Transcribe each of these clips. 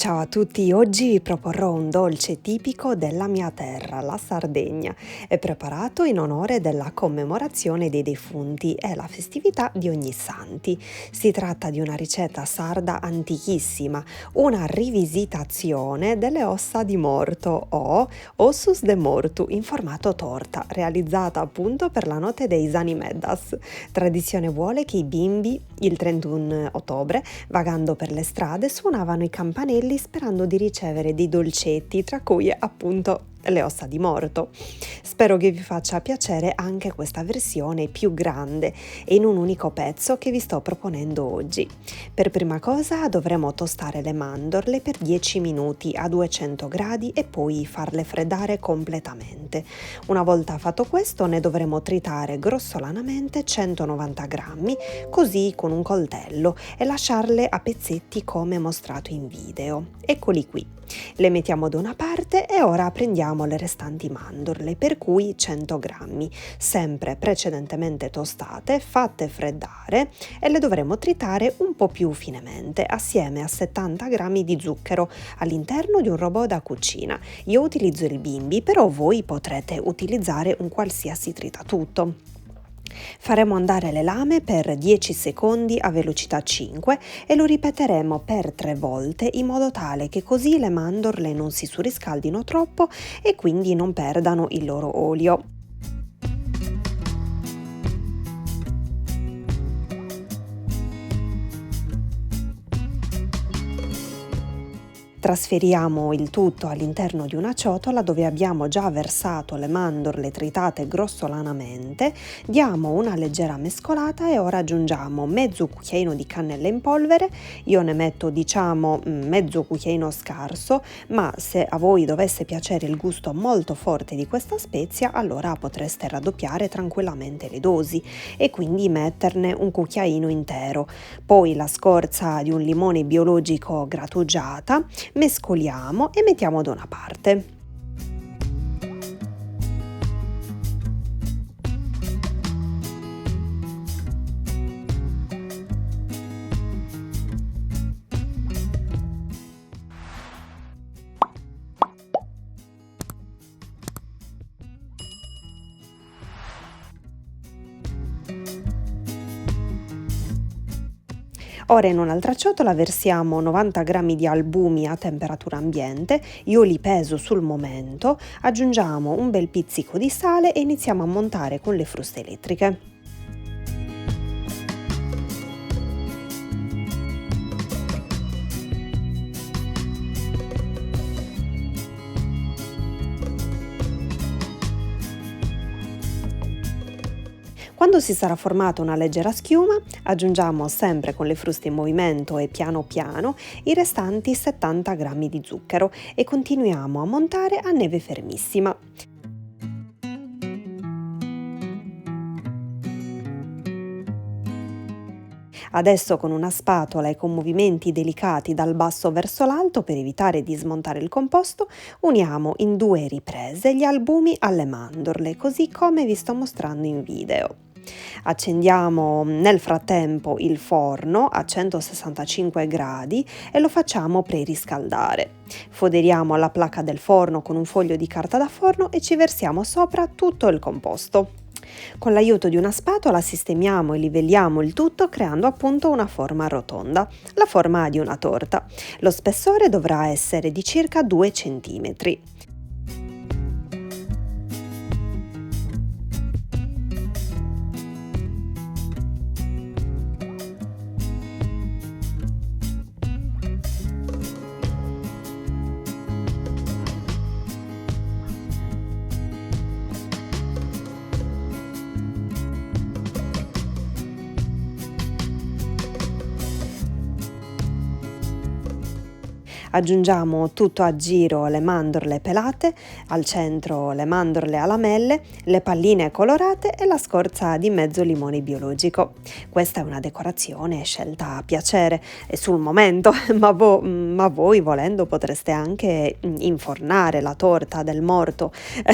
Ciao a tutti, oggi vi proporrò un dolce tipico della mia terra, la Sardegna. È preparato in onore della commemorazione dei defunti e la festività di Ognissanti. Si tratta di una ricetta sarda antichissima, una rivisitazione delle ossa di morto o ossus de mortu in formato torta, realizzata appunto per la notte dei Sani Meddas. Tradizione vuole che i bimbi, il 31 ottobre, vagando per le strade, suonavano i campanelli sperando di ricevere dei dolcetti, tra cui appunto le ossa di morto. Spero che vi faccia piacere anche questa versione più grande e in un unico pezzo che vi sto proponendo oggi. Per prima cosa dovremo tostare le mandorle per 10 minuti a 200 gradi e poi farle freddare completamente. Una volta fatto questo ne dovremo tritare grossolanamente 190 grammi, così con un coltello, e lasciarle a pezzetti come mostrato in video. Eccoli qui. Le mettiamo da una parte e ora prendiamo le restanti mandorle, per cui 100 grammi, sempre precedentemente tostate, fatte freddare, e le dovremo tritare un po' più finemente assieme a 70 grammi di zucchero all'interno di un robot da cucina. Io utilizzo il Bimby, però voi potrete utilizzare un qualsiasi tritatutto. Faremo andare le lame per 10 secondi a velocità 5 e lo ripeteremo per 3 volte in modo tale che così le mandorle non si surriscaldino troppo e quindi non perdano il loro olio. Trasferiamo il tutto all'interno di una ciotola dove abbiamo già versato le mandorle tritate grossolanamente, diamo una leggera mescolata e ora aggiungiamo mezzo cucchiaino di cannella in polvere. Io ne metto mezzo cucchiaino scarso, ma se a voi dovesse piacere il gusto molto forte di questa spezia, allora potreste raddoppiare tranquillamente le dosi e quindi metterne un cucchiaino intero. Poi la scorza di un limone biologico grattugiata, mescoliamo e mettiamo da una parte. Ora in un'altra ciotola versiamo 90 g di albumi a temperatura ambiente, io li peso sul momento, aggiungiamo un bel pizzico di sale e iniziamo a montare con le fruste elettriche. Quando si sarà formata una leggera schiuma, aggiungiamo sempre con le fruste in movimento e piano piano i restanti 70 g di zucchero e continuiamo a montare a neve fermissima. Adesso con una spatola e con movimenti delicati dal basso verso l'alto per evitare di smontare il composto, uniamo in 2 riprese gli albumi alle mandorle, così come vi sto mostrando in video. Accendiamo nel frattempo il forno a 165 gradi e lo facciamo preriscaldare. Foderiamo la placca del forno con un foglio di carta da forno e ci versiamo sopra tutto il composto. Con l'aiuto di una spatola sistemiamo e livelliamo il tutto creando appunto una forma rotonda, la forma di una torta. Lo spessore dovrà essere di circa 2 cm. Aggiungiamo tutto a giro le mandorle pelate, al centro le mandorle a lamelle, le palline colorate e la scorza di mezzo limone biologico. Questa è una decorazione scelta a piacere e sul momento, ma voi volendo potreste anche infornare la torta del morto,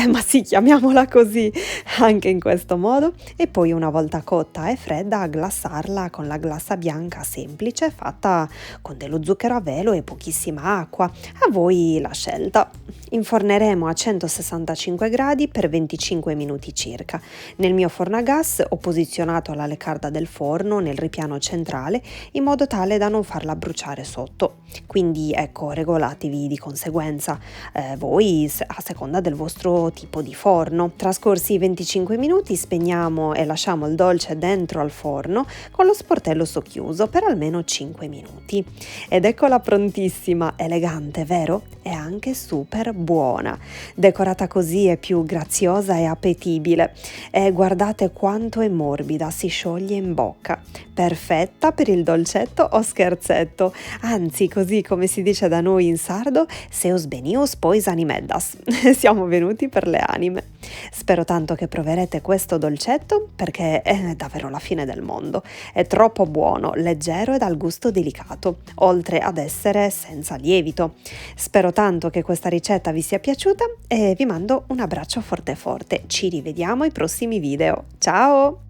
ma sì, chiamiamola così anche in questo modo, e poi una volta cotta e fredda glassarla con la glassa bianca semplice fatta con dello zucchero a velo e pochissima acqua, a voi la scelta. Inforneremo a 165 gradi per 25 minuti circa. Nel mio forno a gas ho posizionato la leccarda del forno nel ripiano centrale in modo tale da non farla bruciare sotto. Quindi ecco, regolatevi di conseguenza, voi a seconda del vostro tipo di forno. Trascorsi i 25 minuti spegniamo e lasciamo il dolce dentro al forno con lo sportello socchiuso per almeno 5 minuti. Ed eccola prontissima, elegante, vero? E anche super buona. Decorata così è più graziosa e appetibile. E guardate quanto è morbida, si scioglie in bocca. Perfetta per il dolcetto o scherzetto. Anzi, così come si dice da noi in sardo, seus benius pois animeddas. Siamo venuti per le anime. Spero tanto che proverete questo dolcetto perché è davvero la fine del mondo. È troppo buono, leggero e dal gusto delicato, oltre ad essere senza lievito. Spero tanto che questa ricetta vi sia piaciuta e vi mando un abbraccio forte forte. Ci rivediamo ai prossimi video. Ciao!